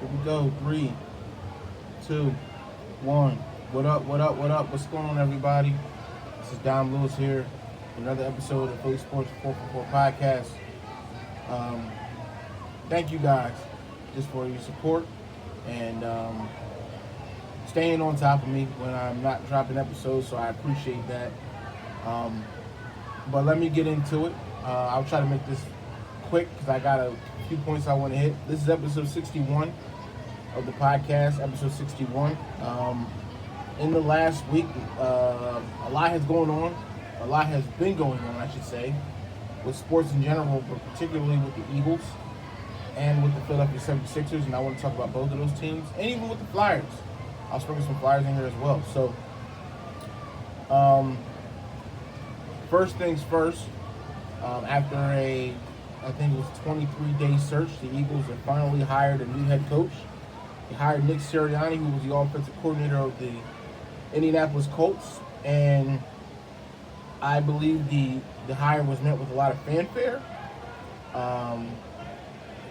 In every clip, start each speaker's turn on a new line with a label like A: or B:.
A: Here we go. 3, 2, 1. What up, what up, what up? What's going on, everybody? This is Dom Lewis here. Another episode of Philly Sports 444 Podcast. Thank you guys just for your support and staying on top of me when I'm not dropping episodes, so I appreciate that. But let me get into it. I'll try to make this quick because I got a few points I want to hit. This is episode 61 of the podcast, episode 61. In the last week, a lot has gone on. A lot has been going on, I should say, with sports in general, but particularly with the Eagles and with the Philadelphia 76ers. And I want to talk about both of those teams, and even with the Flyers. I'll sprinkle some Flyers in here as well. So, first things first, after I think it was 23-day search, the Eagles have finally hired a new head coach. They hired Nick Sirianni, who was the offensive coordinator of the Indianapolis Colts, and I believe the hire was met with a lot of fanfare,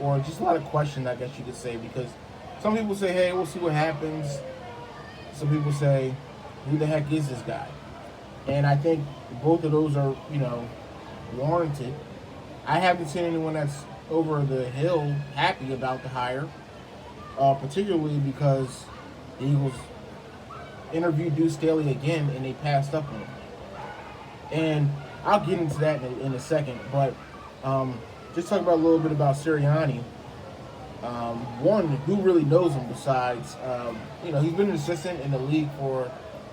A: or just a lot of questions, I guess you could say, because some people say, hey, we'll see what happens. Some people say, who the heck is this guy? And I think both of those are, warranted. I haven't seen anyone that's over the hill happy about the hire, particularly because the Eagles interviewed Deuce Staley again and they passed up on him. And I'll get into that in a second, but just talk about a little bit about Sirianni. One, who really knows him besides, he's been an assistant in the league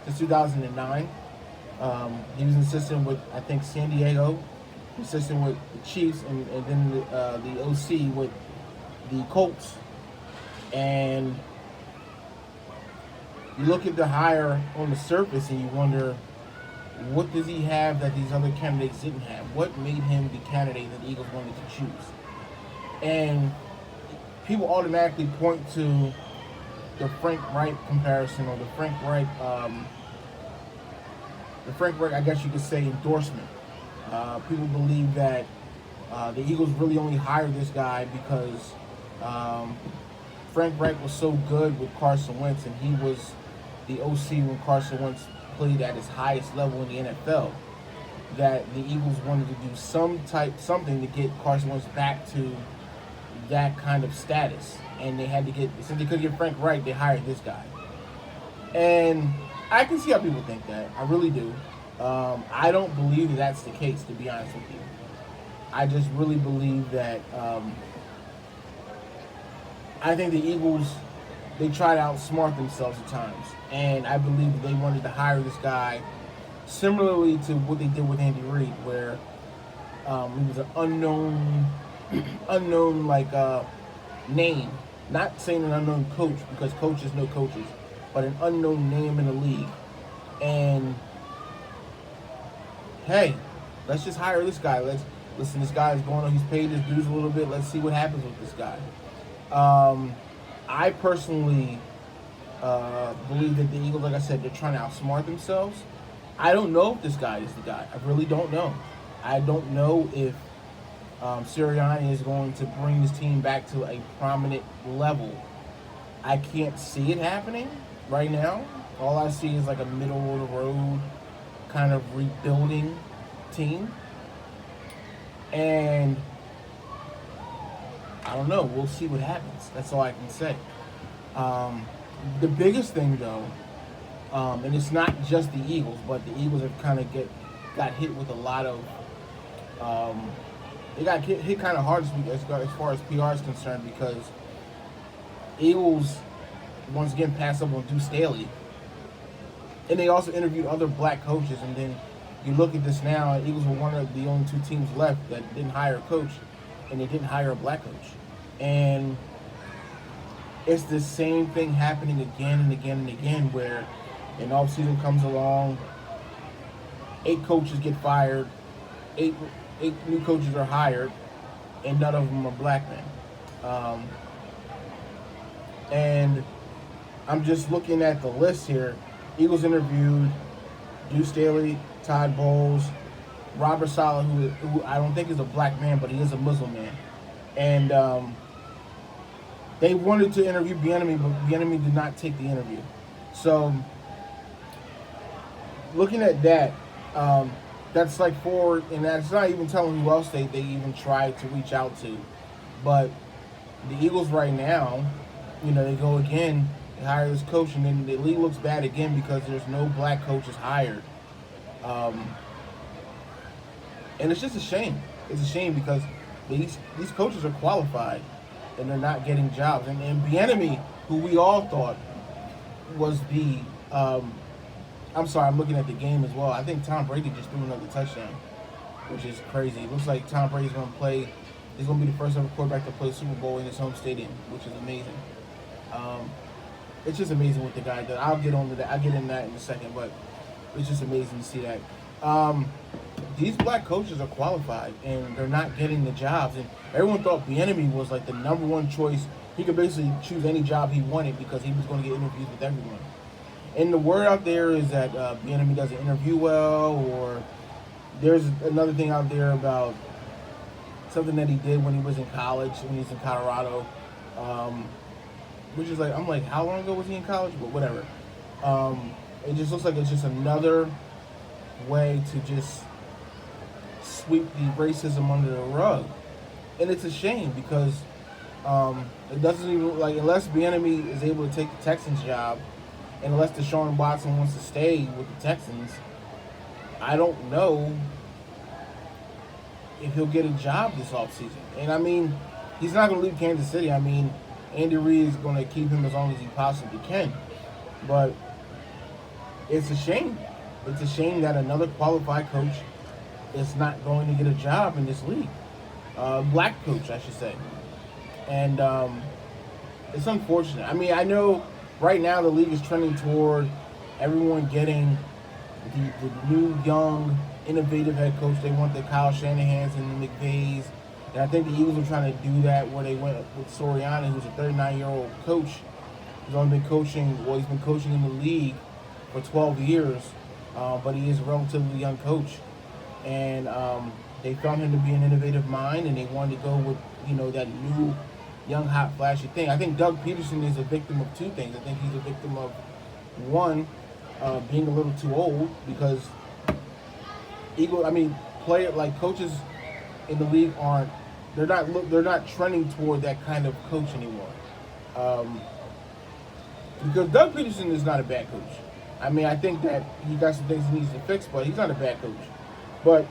A: since 2009. He was an assistant with, I think, San Diego, assistant with the Chiefs, and then the OC with the Colts. And you look at the hire on the surface and you wonder, what does he have that these other candidates didn't have? What made him the candidate that the Eagles wanted to choose? And people automatically point to the Frank Reich comparison, or the Frank Reich, I guess you could say, endorsement. People believe that the Eagles really only hired this guy because Frank Reich was so good with Carson Wentz, and he was the OC when Carson Wentz played at his highest level in the NFL, that the Eagles wanted to do something to get Carson Wentz back to that kind of status. And they had to since they couldn't get Frank Reich, they hired this guy. And I can see how people think that. I really do. I don't believe that's the case, to be honest with you. I just really believe that I think the Eagles, they try to outsmart themselves at times. And I believe that they wanted to hire this guy similarly to what they did with Andy Reid, where he was an unknown name. Not saying an unknown coach, because coaches know coaches, but an unknown name in the league. And hey, let's just hire this guy. Listen, this guy is going on. He's paid his dues a little bit. Let's see what happens with this guy. I personally believe that the Eagles, like I said, they're trying to outsmart themselves. I don't know if this guy is the guy. I really don't know. I don't know if Sirianni is going to bring his team back to a prominent level. I can't see it happening right now. All I see is like a middle of the road kind of rebuilding team. And I don't know. We'll see what happens. That's all I can say. The biggest thing, though, and it's not just the Eagles, but the Eagles have kind of got hit with a lot of they got hit kind of hard as far as PR is concerned, because Eagles once again passed up on Deuce Staley, and they also interviewed other black coaches. And then you look at this now, Eagles were one of the only two teams left that didn't hire a coach, and they didn't hire a black coach. And it's the same thing happening again and again and again, where an offseason comes along, 8 coaches get fired, eight new coaches are hired, and none of them are black men. And I'm just looking at the list here. Eagles interviewed Deuce Staley, Todd Bowles, Robert Saleh, who I don't think is a black man, but he is a Muslim man. And They wanted to interview Bieniemy, but Bieniemy did not take the interview. So, looking at that, that's like four, and that's not even telling who else they even tried to reach out to. But the Eagles right now, they go again, they hire this coach, and then the league looks bad again because there's no black coaches hired. And it's just a shame. It's a shame because these coaches are qualified, and they're not getting jobs. And Bieniemy, who we all thought was the I'm sorry, I'm looking at the game as well. I think Tom Brady just threw another touchdown, which is crazy. It looks like Tom Brady's going to play. He's going to be the first ever quarterback to play Super Bowl in his home stadium, which is amazing. It's just amazing what the guy does. I'll get into that in a second, but it's just amazing to see that. These black coaches are qualified, and they're not getting the jobs. And everyone thought Bieniemy was like the number one choice. He could basically choose any job he wanted because he was going to get interviews with everyone. And the word out there is that Bieniemy doesn't interview well, or there's another thing out there about something that he did when he was in college, when he was in Colorado, which is like, I'm like, how long ago was he in college? But whatever. It just looks like it's just another way to just sweep the racism under the rug. And it's a shame because it doesn't even, like, unless Bieniemy is able to take the Texans job, and unless Deshaun Watson wants to stay with the Texans, I don't know if he'll get a job this offseason. And I mean, he's not going to leave Kansas City. I mean, Andy Reid is going to keep him as long as he possibly can. But it's a shame. It's a shame that another qualified coach is not going to get a job in this league. Black coach, I should say. And it's unfortunate. I mean, I know right now the league is trending toward everyone getting the new, young, innovative head coach. They want the Kyle Shanahans and the McVays. And I think the Eagles are trying to do that where they went with Sirianni, who's a 39-year-old coach. He's only been coaching, he's been coaching in the league for 12 years, but he is a relatively young coach. And they found him to be an innovative mind, and they wanted to go with, that new, young, hot, flashy thing. I think Doug Peterson is a victim of two things. I think he's a victim of, one, being a little too old, because coaches in the league they're not trending toward that kind of coach anymore. Because Doug Peterson is not a bad coach. I mean, I think that he got some things he needs to fix, but he's not a bad coach. But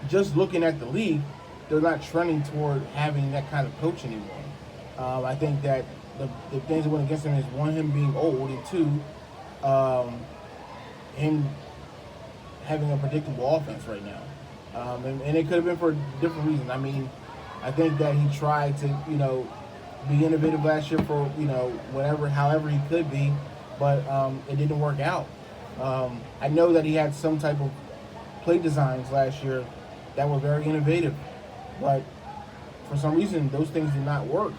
A: just looking at the league, they're not trending toward having that kind of coach anymore. I think that the things that went against him is, one, him being old, and two, him having a predictable offense right now. And it could have been for different reasons. I mean, I think that he tried to, be innovative last year for, however he could be, but it didn't work out. I know that he had some type of play designs last year that were very innovative, but for some reason those things did not work.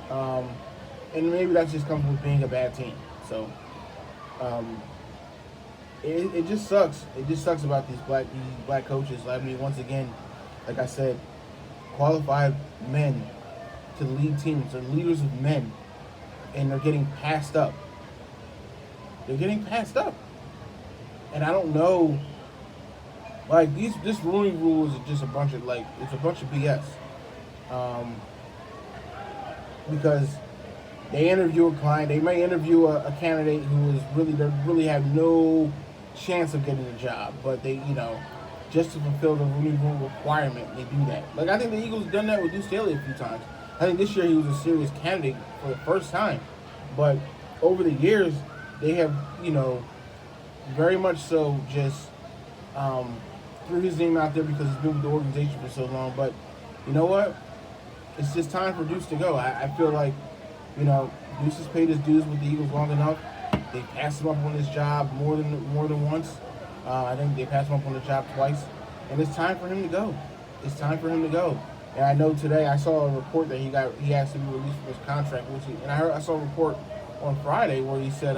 A: And maybe that just comes with being a bad team. So it just sucks. It just sucks about these black coaches. I mean, once again, like I said, qualified men to lead teams. They're leaders of men, and they're getting passed up. They're getting passed up. And I don't know, like, this Rooney Rule is just a bunch of BS. Because they interview a client, they may interview a candidate who is really have no chance of getting a job, but they, just to fulfill the Rooney Rule requirement, they do that. Like, I think the Eagles have done that with Deuce Staley a few times. I think this year he was a serious candidate for the first time. But over the years, they have, very much so just threw his name out there because he's been with the organization for so long. But you know what? It's just time for Deuce to go. I feel like, Deuce has paid his dues with the Eagles long enough. They passed him up on this job more than once. I think they passed him up on the job twice. And it's time for him to go. It's time for him to go. And I know today I saw a report that he has to be released from his contract. I saw a report on Friday where he said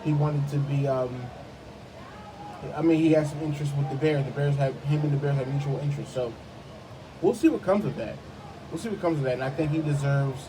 A: he wanted to be. He has some interest with the Bears. Him and the Bears have mutual interest. So we'll see what comes of that. And I think he deserves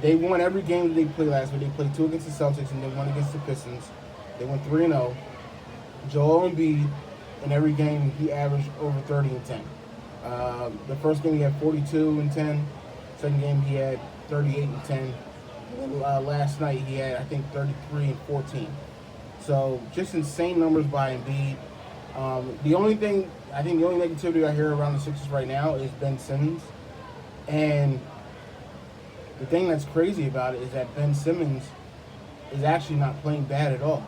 A: They won every game that they played last week. They played 2 against the Celtics and then 1 against the Pistons. They went 3-0. Joel Embiid, in every game, he averaged over 30 and 10. The first game he had 42 and 10. Second game he had 38 and 10. And then last night he had, I think, 33 and 14. So just insane numbers by Embiid. The only negativity I hear around the Sixers right now is Ben Simmons. And the thing that's crazy about it is that Ben Simmons is actually not playing bad at all.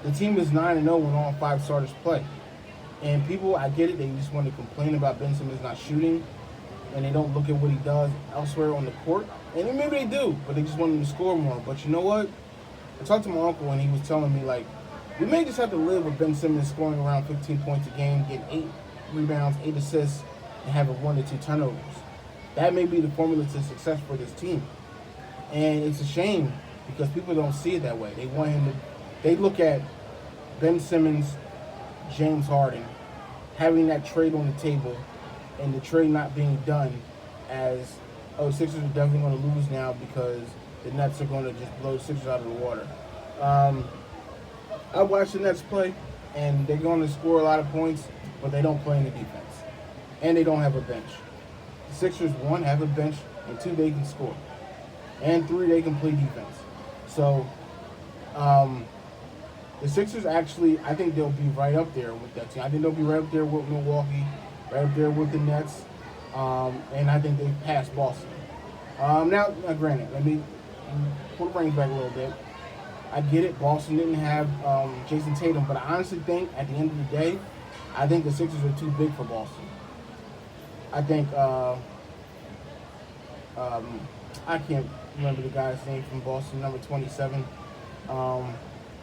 A: The team is 9-0 when all 5 starters play. And people, I get it, they just want to complain about Ben Simmons not shooting, and they don't look at what he does elsewhere on the court. And maybe they do, but they just want him to score more. But you know what? I talked to my uncle, and he was telling me, like, we may just have to live with Ben Simmons scoring around 15 points a game, getting 8 rebounds, 8 assists, and having 1 to 2 turnovers. That may be the formula to success for this team. And it's a shame because people don't see it that way. They want him to, they look at Ben Simmons, James Harden, having that trade on the table and the trade not being done as, oh, Sixers are definitely going to lose now because the Nets are going to just blow the Sixers out of the water. I watched the Nets play, and they're going to score a lot of points, but they don't play any defense. And they don't have a bench. The Sixers, 1, have a bench, and 2, they can score. And 3, they can play defense. So, the Sixers actually, I think they'll be right up there with that team. I think they'll be right up there with Milwaukee, right up there with the Nets, and I think they passed Boston. Now, granted, let me pull the reins back a little bit. I get it. Boston didn't have Jason Tatum, but I honestly think at the end of the day, I think the Sixers are too big for Boston. I think I can't remember the guy's name from Boston, number 27.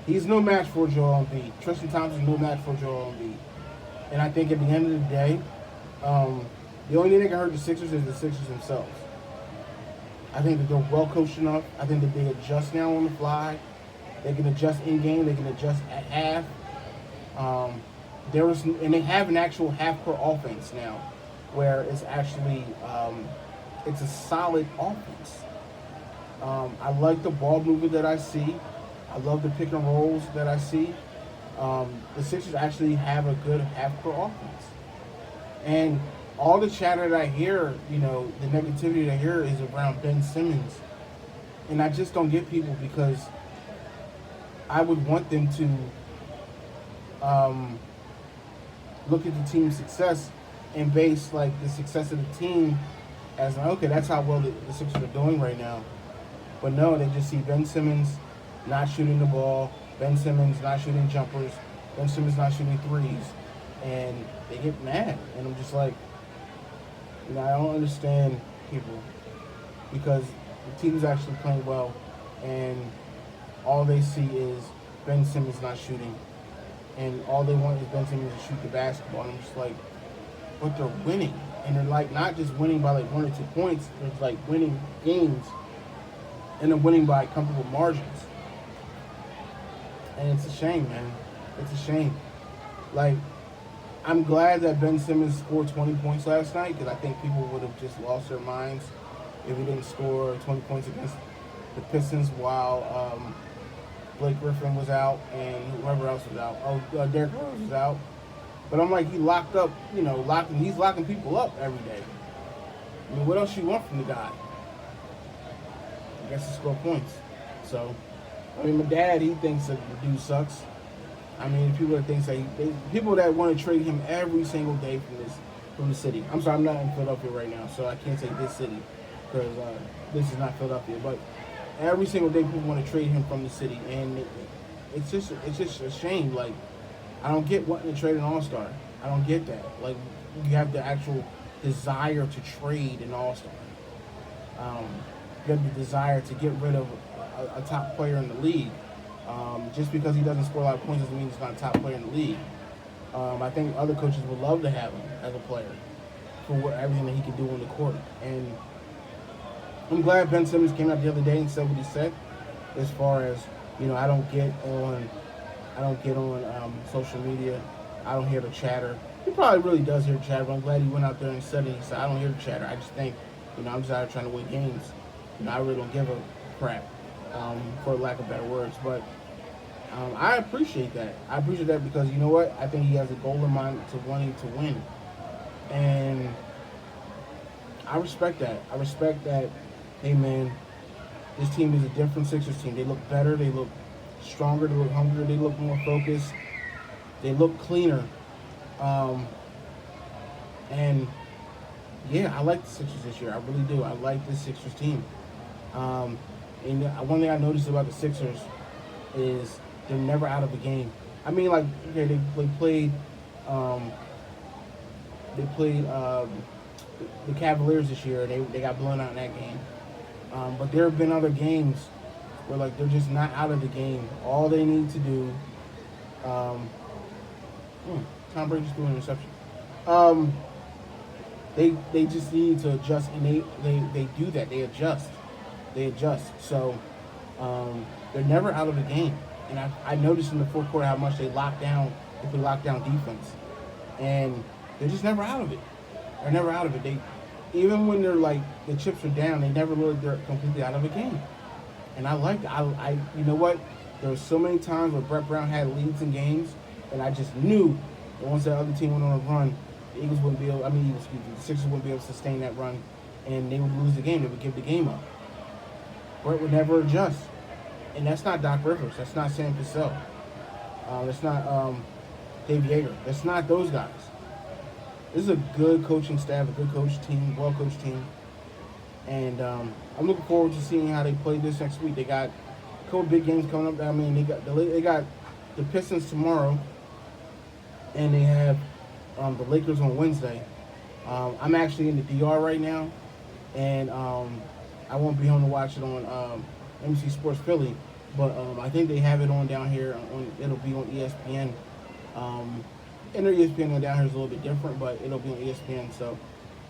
A: He's no match for Joel Embiid. Tristan Thompson's no match for Joel Embiid. And I think at the end of the day, the only thing that can hurt the Sixers is the Sixers themselves. I think that they're well coached enough. I think that they adjust now on the fly. They can adjust in game. They can adjust at half. And they have an actual half court offense now, where it's actually it's a solid offense. I like the ball movement that I see. I love the pick and rolls that I see. The Sixers actually have a good half court offense, and all the chatter that I hear, the negativity that I hear is around Ben Simmons, and I just don't get people because I would want them to look at the team's success and base like the success of the team as okay, that's how well the Sixers are doing right now. But no, they just see Ben Simmons not shooting the ball, Ben Simmons not shooting jumpers, Ben Simmons not shooting threes, and they get mad. And I'm just like, I don't understand people because the team's actually playing well, and all they see is Ben Simmons not shooting, and all they want is Ben Simmons to shoot the basketball. And I'm just like, but they're winning, and they're like not just winning by like 1 or 2 points. They're like winning games, and they're winning by comfortable margins. And it's a shame, man. It's a shame. Like, I'm glad that Ben Simmons scored 20 points last night because I think people would have just lost their minds if he didn't score 20 points against the Pistons while Blake Griffin was out and whoever else was out. Derrick Rose was out. But I'm like, he locked up, he's locking people up every day. I mean, what else you want from the guy? I guess to score points. So, I mean, my dad, he thinks that the dude sucks. I mean, people that think people that want to trade him every single day from the city. I'm sorry, I'm not in Philadelphia right now, so I can't say this city because this is not Philadelphia. But every single day, people want to trade him from the city, and it's just a shame. Like, I don't get wanting to trade an all-star. I don't get that. Like, you have the actual desire to trade an all-star. You have the desire to get rid of a top player in the league. Just because he doesn't score a lot of points doesn't mean he's not a top player in the league. I think other coaches would love to have him as a player for everything that he can do on the court. And I'm glad Ben Simmons came out the other day and said what he said. As far as I don't get on social media. I don't hear the chatter. He probably really does hear the chatter, but I'm glad he went out there and said it. He said, I don't hear the chatter. I just think I'm just out trying to win games. I really don't give a crap, for lack of better words. But I appreciate that. I appreciate that because you know what? I think he has a goal in mind to wanting to win, and I respect that. I respect that. Hey man, this team is a different Sixers team. They look better. They look stronger. They look hungrier. They look more focused. They look cleaner. Um, and yeah, I like the Sixers this year. I really do. I like this Sixers team. Um, and one thing I noticed about the Sixers is they're never out of a game. I mean, like, okay, they played, um, the Cavaliers this year. They got blown out in that game. But there have been other games where like they're just not out of the game. All they need to do, um, Tom Brady just threw an interception. Um, they just need to adjust, and they do that. They adjust. They adjust. So they're never out of the game. And I noticed in the fourth quarter how much they lock down. They play lockdown defense, and they're just never out of it. They're never out of it. They even when they're like the chips are down, they never really they're completely out of the game. And I like I you know what? There were so many times where Brett Brown had leads in games, and I just knew that once that other team went on a run, the Eagles wouldn't be able. I mean, excuse me, the Sixers wouldn't be able to sustain that run, and they would lose the game. They would give the game up. Brett would never adjust, and that's not Doc Rivers. That's not Sam Cassell. That's not Dave Yeager. That's not those guys. This is a good coaching staff, a good coach team, well-coached team. And I'm looking forward to seeing how they play this next week. They got a couple big games coming up. I mean, they got the Pistons tomorrow, and they have the Lakers on Wednesday. I'm actually in the DR right now, and I won't be home to watch it on NBC Sports Philly, but I think they have it on down here. It'll be on ESPN. And their ESPN on down here is a little bit different, but it'll be on ESPN. So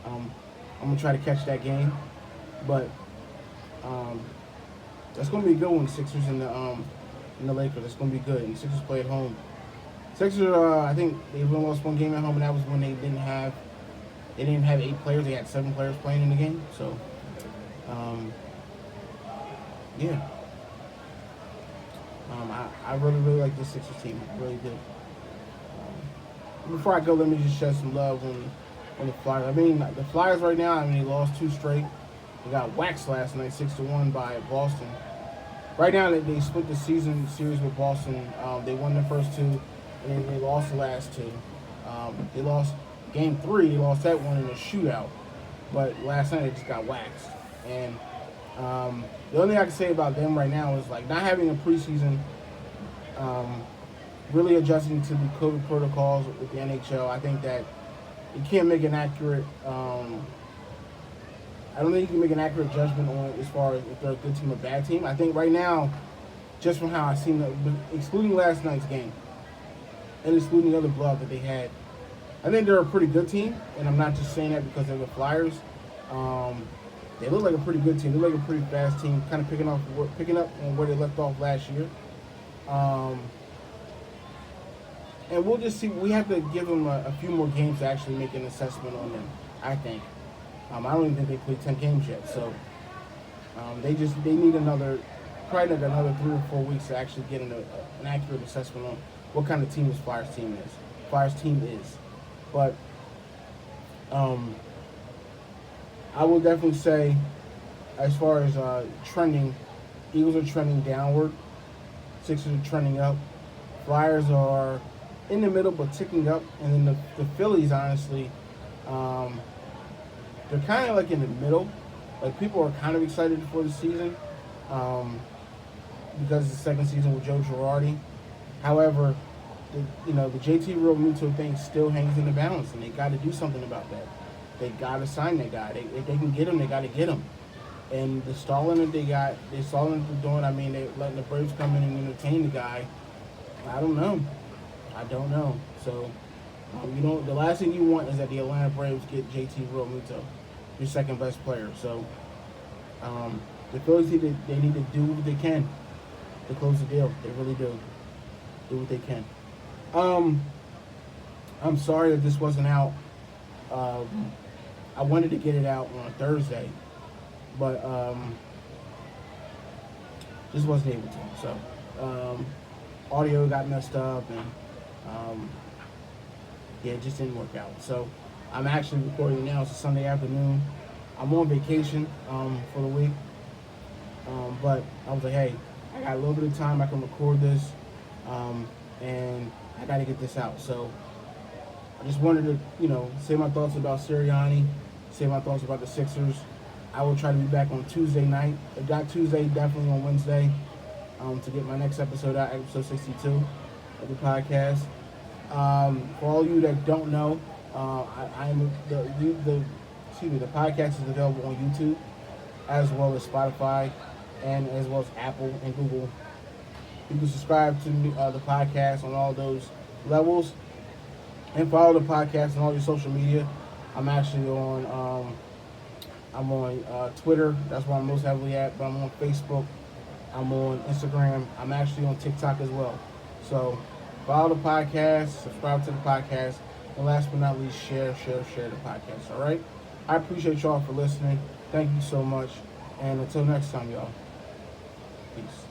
A: I'm gonna try to catch that game. But that's gonna be a good one. The Sixers and the Lakers. That's gonna be good. And the Sixers play at home. Sixers, I think they only lost one game at home, and that was when they didn't have 8 players. They had 7 players playing in the game. So yeah. I really like this Sixers team. I really do. Before I go, let me just shed some love on the Flyers. I mean, the Flyers right now, I mean, they lost 2 straight. They got waxed last night, 6-1 by Boston. Right now, they split the season series with Boston. They won the first 2, and then they lost the last 2. They lost game 3. They lost that one in a shootout. But last night, they just got waxed. And the only thing I can say about them right now is, like, not having a preseason, really adjusting to the COVID protocols with the NHL. I think that you can't make an accurate. I don't think you can make an accurate judgment on it as far as if they're a good team or bad team. I think right now, just from how I seen them, excluding last night's game and excluding the other blowout that they had, I think they're a pretty good team. And I'm not just saying that because they're the Flyers. They look like a pretty good team. They look like a pretty fast team, kind of picking up on where they left off last year. And we'll just see. We have to give them a few more games to actually make an assessment on them, I think. I don't even think they played 10 games yet. So they need probably another 3 or 4 weeks to actually get an accurate assessment on what kind of team this Flyers team is. But I will definitely say, as far as trending, Eagles are trending downward. Sixers are trending up. Flyers are in the middle but ticking up, and then the Phillies, honestly, they're kind of like in the middle. Like, people are kind of excited for the season because it's the second season with Joe Girardi. However, the JT Realmuto thing still hangs in the balance, and they got to do something about that. They got to sign that guy. If they can get him, they got to get him. And the stalling that they're doing. I mean, they're letting the Braves come in and entertain the guy. I don't know. So, the last thing you want is that the Atlanta Braves get JT Realmuto, your second best player. So, the Phillies need to do what they can to close the deal. They really do. Do what they can. I'm sorry that this wasn't out. I wanted to get it out on Thursday, but just wasn't able to. So audio got messed up, and yeah, it just didn't work out. So I'm actually recording now. It's a Sunday afternoon. I'm on vacation for the week, but I was like, hey, I got a little bit of time. I can record this, and I got to get this out. So I just wanted to, say my thoughts about Sirianni, say my thoughts about the Sixers. I will try to be back on Tuesday night. If not Tuesday, definitely on Wednesday, to get my next episode out, episode 62 of the podcast. For all you that don't know, the podcast is available on YouTube, as well as Spotify, and as well as Apple and Google. You can subscribe to the podcast on all those levels, and follow the podcast on all your social media. I'm actually on Twitter. That's where I'm most heavily at. But I'm on Facebook. I'm on Instagram. I'm actually on TikTok as well. So follow the podcast, subscribe to the podcast, and last but not least, share the podcast. All right. I appreciate y'all for listening. Thank you so much, and until next time, y'all. Peace.